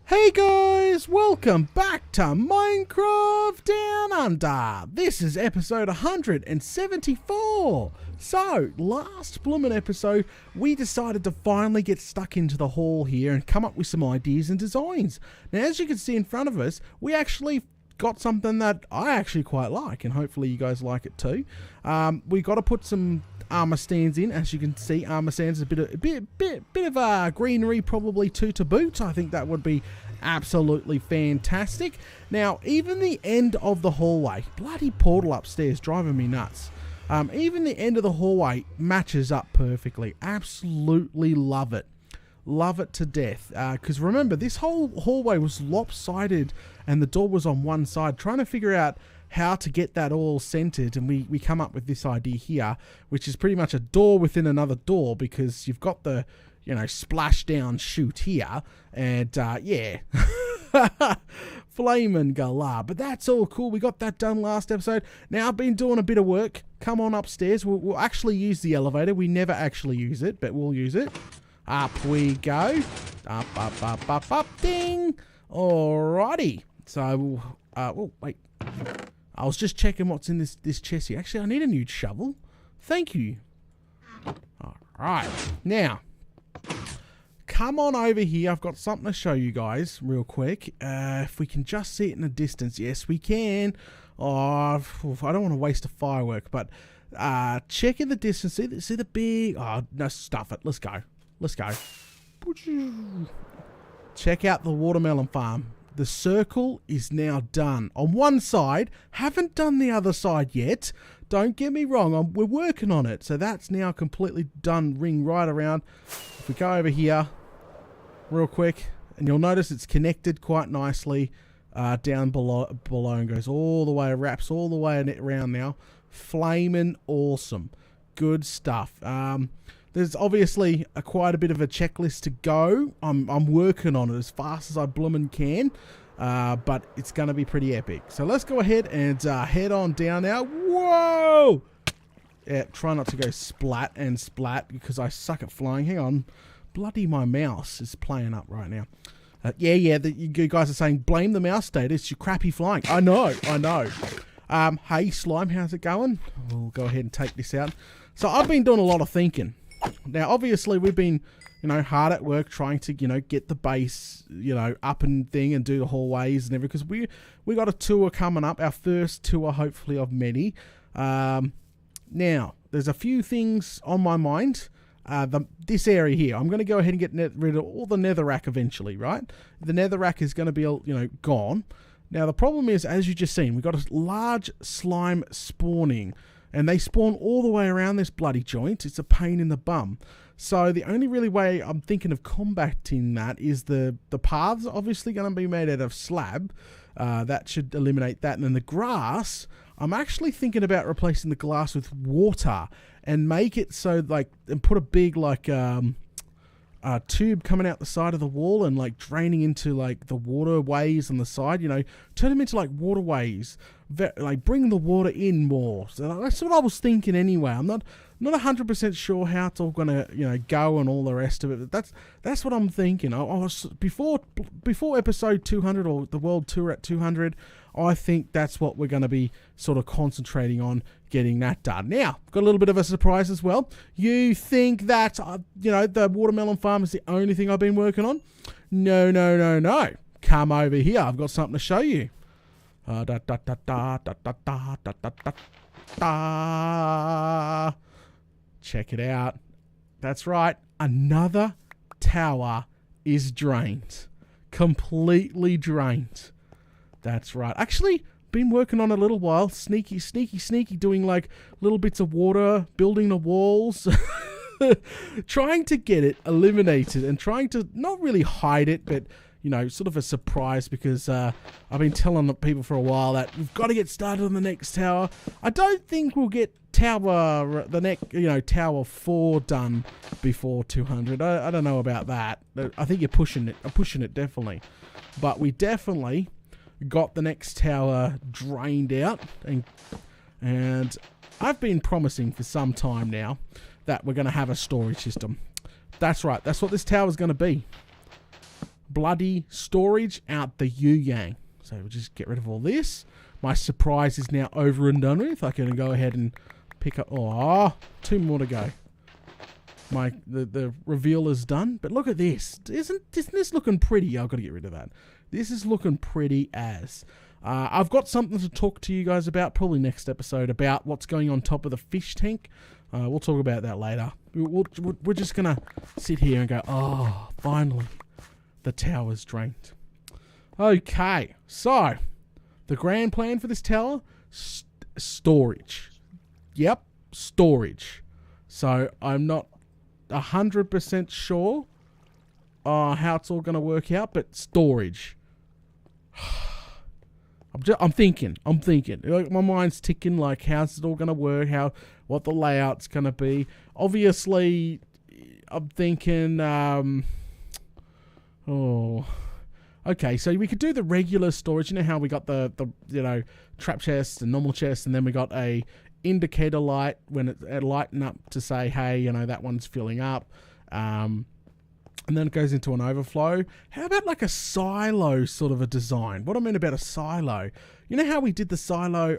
Hey guys, welcome back to Minecraft Down Under. This is episode 174. So, last bloomin' episode, we decided to finally get stuck into the hall here and come up with some ideas and designs. Now, as you can see in front of us, we actually got something that I actually quite like, and hopefully you guys like it too. We got to put some armor stands in. As you can see, armor stands is a bit of greenery, probably to boot. I think that would be absolutely fantastic. Now, even the end of the hallway, bloody portal upstairs driving me nuts. Even the end of the hallway matches up perfectly. Absolutely love it. Love it to death. Because remember, this whole hallway was lopsided and the door was on one side. Trying to figure out how to get that all centered, and we come up with this idea here, which is pretty much a door within another door, because you've got the, you know, splash down chute here, and yeah. Flamin' galah. But that's all cool. We got that done last episode. Now I've been doing a bit of work. Come on upstairs. We'll actually use the elevator. We never actually use it, but we'll use it. Up we go. Up, ding. Alrighty. So, oh, wait. I was just checking what's in this chest here. Actually, I need a new shovel. Thank you. Alright. Now, come on over here. I've got something to show you guys real quick. If we can just see it in the distance. Yes, we can. Oh, I don't want to waste a firework, but check in the distance. See the big... Oh, no, stuff it. Let's go. Let's go. Check out the watermelon farm. The circle is now done. On one side, haven't done the other side yet. Don't get me wrong, we're working on it. So that's now completely done, ring right around. If we go over here real quick, and you'll notice it's connected quite nicely down below and goes all the way, wraps all the way around now. Flamin' awesome. Good stuff. There's obviously quite a bit of a checklist to go. I'm working on it as fast as I bloomin' can, but it's going to be pretty epic. So let's go ahead and head on down now. Whoa! Yeah, try not to go splat and splat because I suck at flying. Hang on. Bloody my mouse is playing up right now. Yeah, you guys are saying blame the mouse data. It's your crappy flying. I know. Hey, Slime, how's it going? We'll go ahead and take this out. So I've been doing a lot of thinking. Now, obviously, we've been, you know, hard at work trying to, you know, get the base, you know, up and thing and do the hallways and everything. Because we got a tour coming up, our first tour, hopefully, of many. Now, there's a few things on my mind. This area here, I'm going to go ahead and get rid of all the netherrack eventually, right? The netherrack is going to be, you know, gone. Now, the problem is, as you just seen, we've got a large slime spawning. And they spawn all the way around this bloody joint. It's a pain in the bum. So the only really way I'm thinking of combating that is the paths are obviously going to be made out of slab. That should eliminate that. And then the grass, I'm actually thinking about replacing the glass with water and make it so like, and put a big like tube coming out the side of the wall and like draining into like the waterways on the side, you know, turn them into like waterways, like bring the water in more. So that's what I was thinking anyway. I'm not 100% sure how it's all gonna, you know, go and all the rest of it. But that's what I'm thinking. I was before episode 200 or the world tour at 200. I think that's what we're going to be sort of concentrating on, getting that done. Now, got a little bit of a surprise as well. You think that, you know, the watermelon farm is the only thing I've been working on? No. Come over here. I've got something to show you. Check it out. That's right. Another tower is drained. Completely drained. That's right. Actually, been working on a little while. Sneaky, doing like little bits of water, building the walls. Trying to get it eliminated and trying to not really hide it, but, you know, sort of a surprise because I've been telling the people for a while that we've got to get started on the next tower. I don't think we'll get tower 4 done before 200. I don't know about that. I think you're pushing it. I'm pushing it definitely. But we definitely got the next tower drained out, and I've been promising for some time now that we're going to have a storage system. That's right, that's what this tower is going to be. bloody storage out the yu-yang. So we'll just get rid of all this. My surprise is now over and done with. I can go ahead and pick up... Oh, 2 more to go. The reveal is done. But look at this. Isn't this looking pretty? I've got to get rid of that. This is looking pretty as... I've got something to talk to you guys about, probably next episode, about what's going on top of the fish tank. We'll talk about that later. We're just going to sit here and go, oh, finally, the tower's drained. Okay, so the grand plan for this tower, storage. Yep, storage. So I'm not 100% sure how it's all going to work out, but storage. I'm thinking. Like, my mind's ticking. Like, how's it all going to work? What the layout's going to be? Obviously, I'm thinking. Okay. So we could do the regular storage. You know how we got the trap chest and normal chest, and then we got a indicator light when it lighten up to say, hey, that one's filling up. And then it goes into an overflow. How about like a silo sort of a design? What I mean about a silo, you know how we did the silo,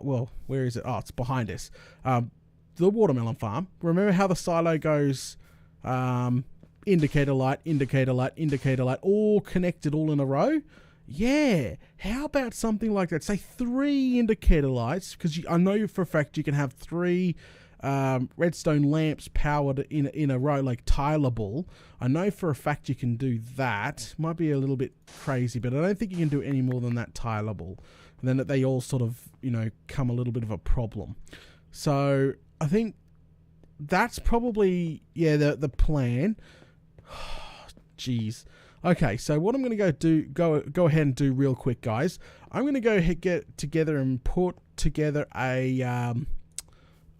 well, where is it? Oh, it's behind us. The watermelon farm. Remember how the silo goes, indicator light, indicator light, indicator light, all connected all in a row? Yeah. How about something like that? Say 3 indicator lights, because I know for a fact you can have 3 redstone lamps powered in a row, like tileable. I know for a fact you can do that. Might be a little bit crazy, but I don't think you can do any more than that tileable. And then they all sort of, come a little bit of a problem. So I think that's probably, the plan. Jeez. Okay, so what I'm going to go ahead and do real quick, guys. I'm going to go ahead, get together and put together an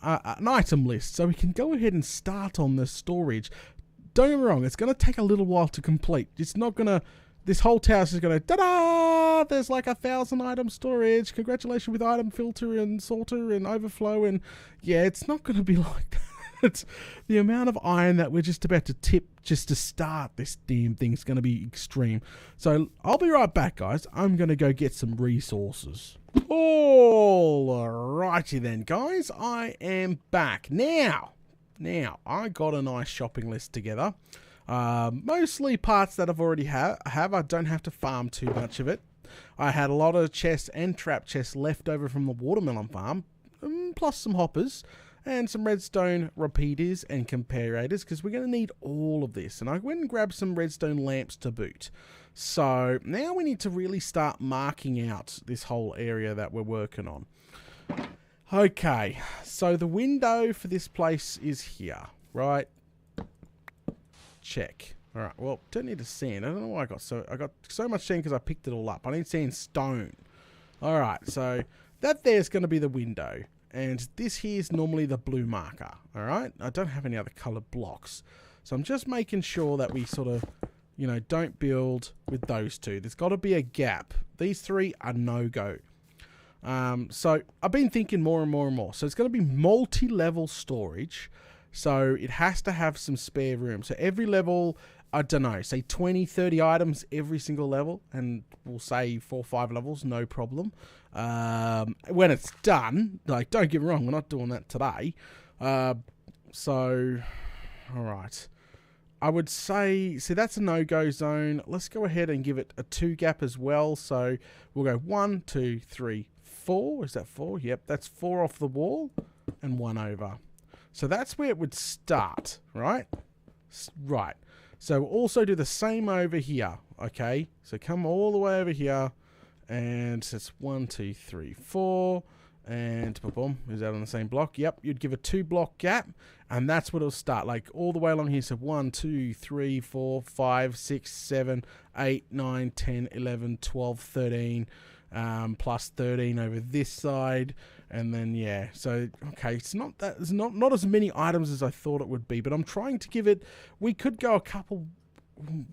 item list, so we can go ahead and start on the storage. Don't get me wrong, it's going to take a little while to complete. It's not going to... This whole tower is going to... Ta-da! There's like 1,000 item storage. Congratulations with item filter and sorter and overflow. And yeah, it's not going to be like that. It's the amount of iron that we're just about to tip just to start this damn thing is going to be extreme. So I'll be right back, guys. I'm going to go get some resources. Alrighty then, guys. I am back. Now, I got a nice shopping list together. Mostly parts that I've already have. I don't have to farm too much of it. I had a lot of chests and trap chests left over from the watermelon farm, plus some hoppers and some redstone repeaters and comparators, because we're going to need all of this. And I went and grabbed some redstone lamps to boot. So now we need to really start marking out this whole area that we're working on. Okay, so the window for this place is here, right? Check. All right, well, don't need to sand. I don't know why I got so much sand because I picked it all up. I need sand stone. All right, so that there's going to be the window. And this here is normally the blue marker, all right? I don't have any other colored blocks. So I'm just making sure that we sort of, don't build with those two. There's got to be a gap. These 3 are no-go. So I've been thinking more and more and more. So it's going to be multi-level storage. So it has to have some spare room. So every level, I don't know, say 20, 30 items every single level. And we'll say 4 or 5 levels, no problem. When it's done, like, don't get me wrong, we're not doing that today. So, all right. I would say, see, that's a no-go zone. Let's go ahead and give it a 2 gap as well. So we'll go 1, 2, 3, 4. Is that 4? Yep, that's 4 off the wall and 1 over. So that's where it would start, right? Right. So we'll also do the same over here, okay? So come all the way over here, and it's 1, 2, 3, 4, and boom, is that on the same block? Yep, you'd give a 2-block gap, and that's what it'll start, like all the way along here. So 1, 2, 3, 4, 5, 6, 7, 8, 9, 10, 11, 12, 13, plus 13 over this side. And then, yeah, so, okay, it's not that, it's not as many items as I thought it would be, but I'm trying to give it, we could go a couple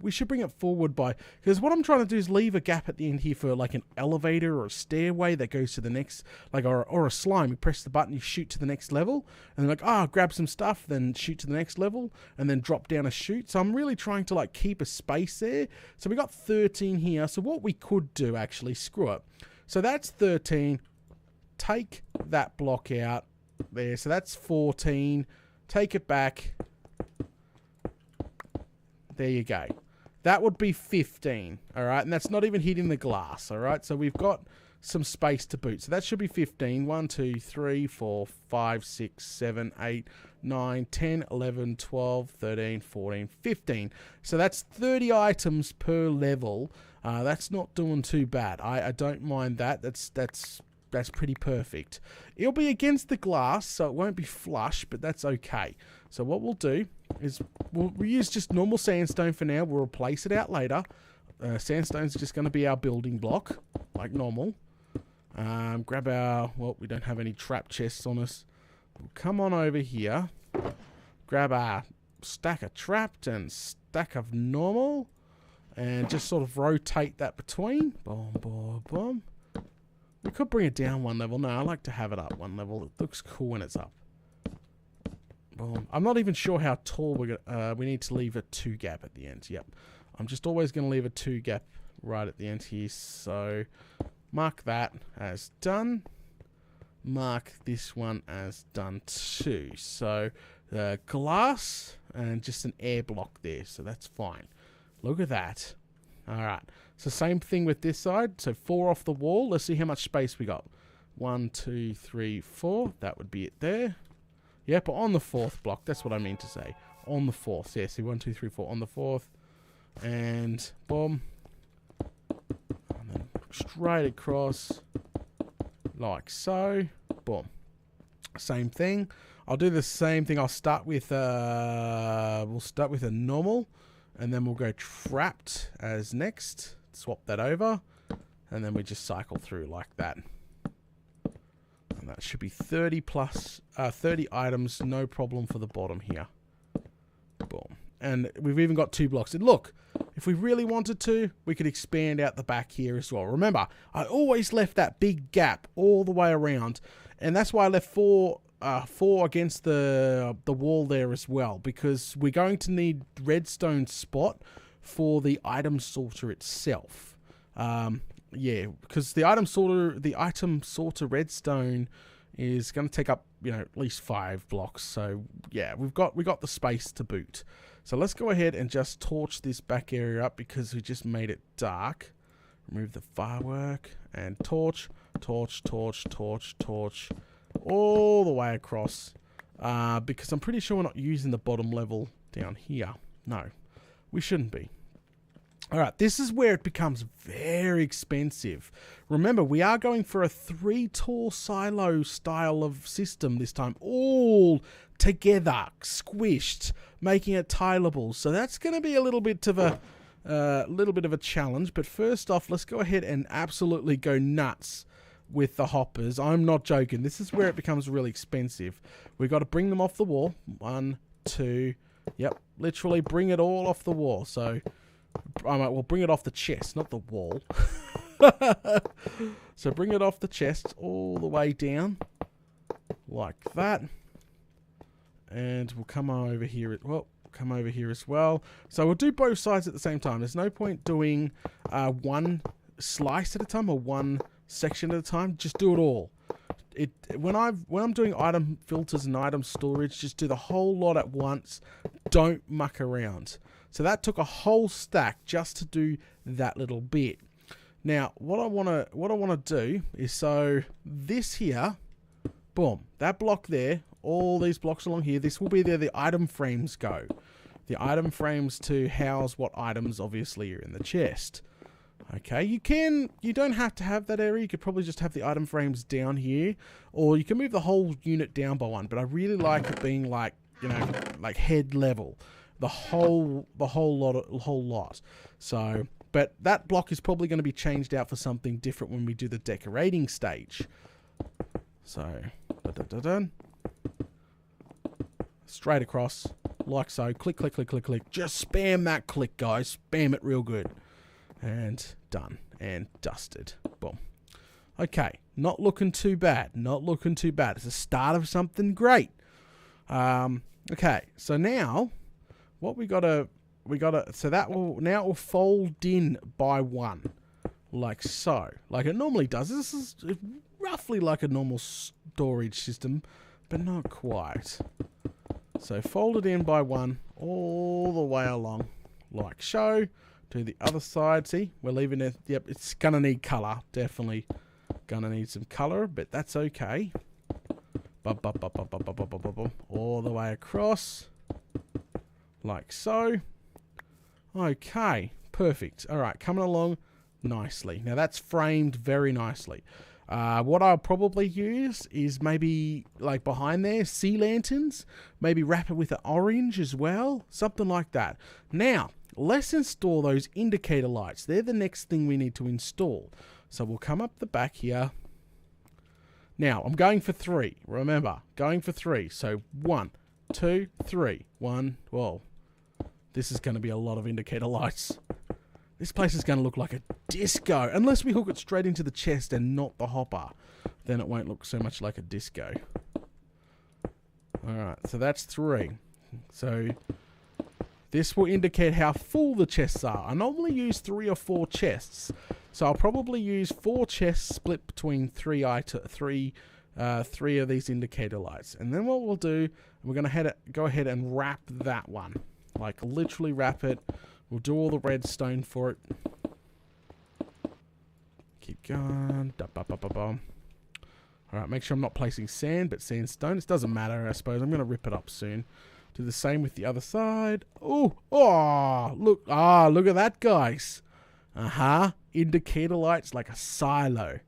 we should bring it forward by, because what I'm trying to do is leave a gap at the end here for like an elevator or a stairway that goes to the next, like, or a slime. You press the button, you shoot to the next level, and then like, grab some stuff, then shoot to the next level, and then drop down a chute. So I'm really trying to like keep a space there. So we got 13 here. So what we could do, actually, screw it. So that's 13. Take that block out there. So that's 14. Take it back. There you go. That would be 15, all right? And that's not even hitting the glass, all right? So we've got some space to boot. So that should be 15. 1, 2, 3, 4, 5, 6, 7, 8, 9, 10, 11, 12, 13, 14, 15. So that's 30 items per level. That's not doing too bad. I don't mind that. That's pretty perfect. It'll be against the glass, so it won't be flush, but that's okay. So what we'll do is we'll use just normal sandstone for now. We'll replace it out later. Sandstone's just going to be our building block, like normal. Grab our... Well, we don't have any trap chests on us. We'll come on over here. Grab our stack of trapped and stack of normal. And just sort of rotate that between. Boom, boom, boom. We could bring it down one level. No, I like to have it up one level. It looks cool when it's up. Boom. I'm not even sure how tall we're gonna, we need to leave a 2 gap at the end. Yep. I'm just always going to leave a 2 gap right at the end here. So mark that as done. Mark this one as done too. So glass and just an air block there. So that's fine. Look at that. All right. So same thing with this side. So 4 off the wall. Let's see how much space we got. 1, 2, 3, 4. That would be it there. Yeah, but on the 4th block. That's what I mean to say. On the 4th. Yeah, see 1, 2, 3, 4 on the 4th. And boom. And then straight across like so. Boom. Same thing. I'll do the same thing. I'll start with we'll start with a normal, and then we'll go trapped as next. Swap that over, and then we just cycle through like that. And that should be 30 plus 30 items, no problem for the bottom here. Boom. And we've even got 2 blocks. And look, if we really wanted to, we could expand out the back here as well. Remember, I always left that big gap all the way around, and that's why I left 4 against the wall there as well, because we're going to need redstone spot for the item sorter itself. Yeah, because the item sorter redstone is going to take up, you know, at least 5 blocks. So yeah, we got the space to boot. So let's go ahead and just torch this back area up because we just made it dark. Remove the firework and torch, torch, torch, torch, torch, all the way across. Because I'm pretty sure we're not using the bottom level down here. No, we shouldn't be. Alright, this is where it becomes very expensive. Remember, we are going for a 3 tall silo style of system this time. All together, squished, making it tileable. So that's going to be a little bit of a challenge. But first off, let's go ahead and absolutely go nuts with the hoppers. I'm not joking. This is where it becomes really expensive. We've got to bring them off the wall. 1, 2, yep, literally bring it all off the wall. So we'll bring it off the chest, not the wall. So bring it off the chest all the way down like that, and we'll come over here. Well, come over here as well. So we'll do both sides at the same time. There's no point doing one slice at a time or one section at a time. Just do it all. When I'm doing item filters and item storage, just do the whole lot at once. Don't muck around. So that took a whole stack just to do that little bit. Now, what I wanna do is, so this here, boom, that block there, all these blocks along here, this will be where the item frames go. The item frames to house what items obviously are in the chest. Okay, you don't have to have that area. You could probably just have the item frames down here, or you can move the whole unit down by one. But I really like it being like, you know, like head level. The whole lot. So, but that block is probably going to be changed out for something different when we do the decorating stage. So, straight across, like so. Click, click, click, click, click. Just spam that click, guys. Spam it real good. And done. And dusted. Boom. Okay, not looking too bad. Not looking too bad. It's the start of something great. Okay, so now what we gotta so that will now it will fold in by 1, like so, like it normally does. This is roughly like a normal storage system, but not quite. So fold it in by 1 all the way along, like so. Do the other side. See, we're leaving it. Yep, it's gonna need color. Definitely gonna need some color, but that's okay. All the way across, like so. Okay, perfect. All right, coming along nicely. Now that's framed very nicely. What I'll probably use is maybe like behind there, sea lanterns. Maybe wrap it with an orange as well, something like that. Now let's install those indicator lights. They're the next thing we need to install. So we'll come up the back here. Now, I'm going for 3. Remember, going for 3. So 1, 2, 3. 1, well, this is going to be a lot of indicator lights. This place is going to look like a disco. Unless we hook it straight into the chest and not the hopper. Then it won't look so much like a disco. Alright, so that's 3. So this will indicate how full the chests are. I normally use 3 or 4 chests. So I'll probably use 4 chests split between 3 of these indicator lights. And then what we'll do, we're going to go ahead and wrap that one. Like literally wrap it. We'll do all the redstone for it. Keep going. Alright, make sure I'm not placing sand, but sandstone. It doesn't matter, I suppose. I'm going to rip it up soon. Do the same with the other side. Oh, look at that, guys. Indicator lights like a silo.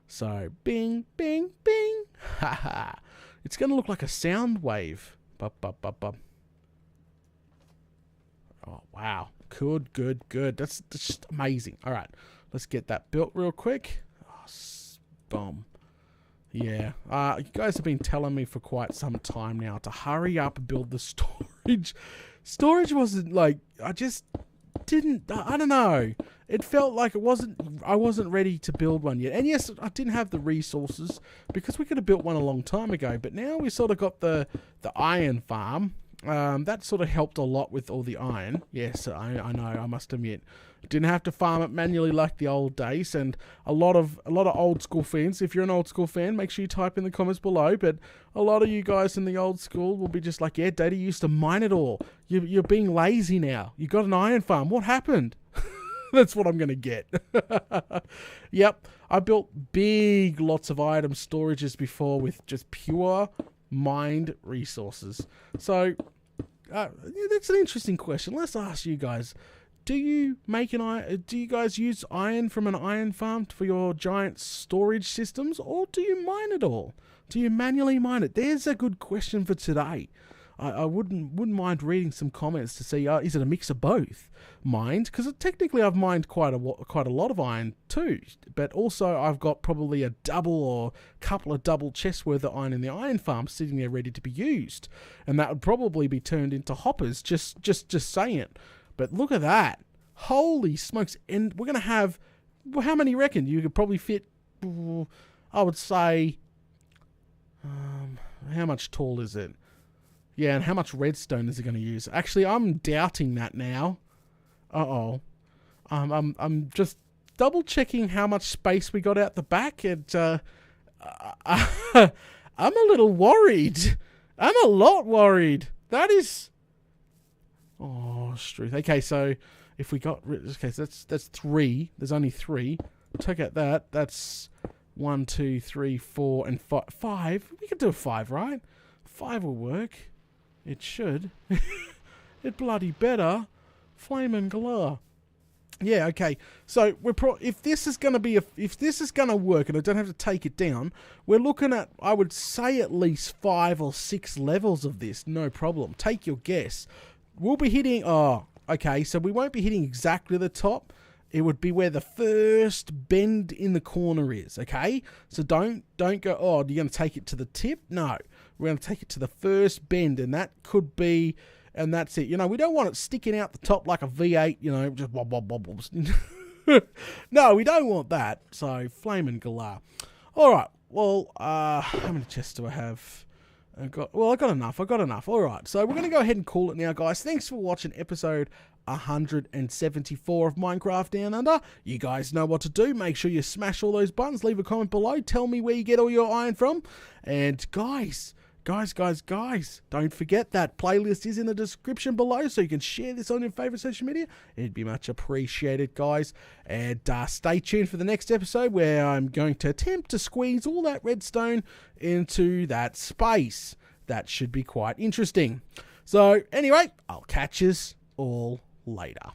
So, bing, bing, bing. Haha. It's going to look like a sound wave. Oh, wow. Good. That's just amazing. All right. Let's get that built real quick. Oh, boom. Yeah. You guys have been telling me for quite some time now to hurry up and build the storage. Storage wasn't like, I don't know. It felt like I wasn't ready to build one yet. And yes, I didn't have the resources because we could have built one a long time ago. But now we sort of got the iron farm. That sort of helped a lot with all the iron. Yes, I know, I must admit. Didn't have to farm it manually like the old days, and a lot of old school fans. If you're an old school fan, make sure you type in the comments below. But a lot of you guys in the old school will be just like, yeah, Daddy used to mine it all. You're being lazy now. You got an iron farm. What happened? That's what I'm gonna get. Yep, I built lots of item storages before with just pure mined resources. So that's an interesting question. Let's ask you guys. Do you guys use iron from an iron farm for your giant storage systems, or do you mine it all? Do you manually mine it? There's a good question for today. I wouldn't mind reading some comments to see is it a mix of both mined, because technically I've mined quite a lot of iron too, but also I've got probably a double or couple of double chests worth of iron in the iron farm sitting there ready to be used, and that would probably be turned into hoppers. Just saying. But look at that. Holy smokes. And we're going to have, how many reckon? You could probably fit, I would say, how much tall is it? Yeah, and how much redstone is it going to use? Actually, I'm doubting that now. I'm just double checking how much space we got out the back. And I'm a little worried. I'm a lot worried. That is... Oh, struth. Okay, so if we got... Okay, so that's 3. There's only 3. Take out that. That's 1, 2, 3, 4, and 5. We could do a 5, right? 5 will work. It should. It bloody better. Flame and galore. Yeah, okay. So if this is going to work and I don't have to take it down, we're looking at, I would say, at least 5 or 6 levels of this. No problem. Take your guess. We'll be hitting... Oh, okay. So we won't be hitting exactly the top. It would be where the first bend in the corner is, okay? So don't go, oh, you're going to take it to the tip? No. We're going to take it to the first bend, and that could be and that's it. You know, we don't want it sticking out the top like a V8, you know, just wob, wob, wobbles. No, we don't want that. So, flaming galah. All right. Well, how many chests do I have? I got enough. All right. So, we're going to go ahead and call it now, guys. Thanks for watching episode 174 of Minecraft Down Under. You guys know what to do. Make sure you smash all those buttons. Leave a comment below. Tell me where you get all your iron from. And, guys, don't forget that playlist is in the description below, so you can share this on your favorite social media. It'd be much appreciated, guys. And stay tuned for the next episode, where I'm going to attempt to squeeze all that redstone into that space. That should be quite interesting. So anyway, I'll catch us all later.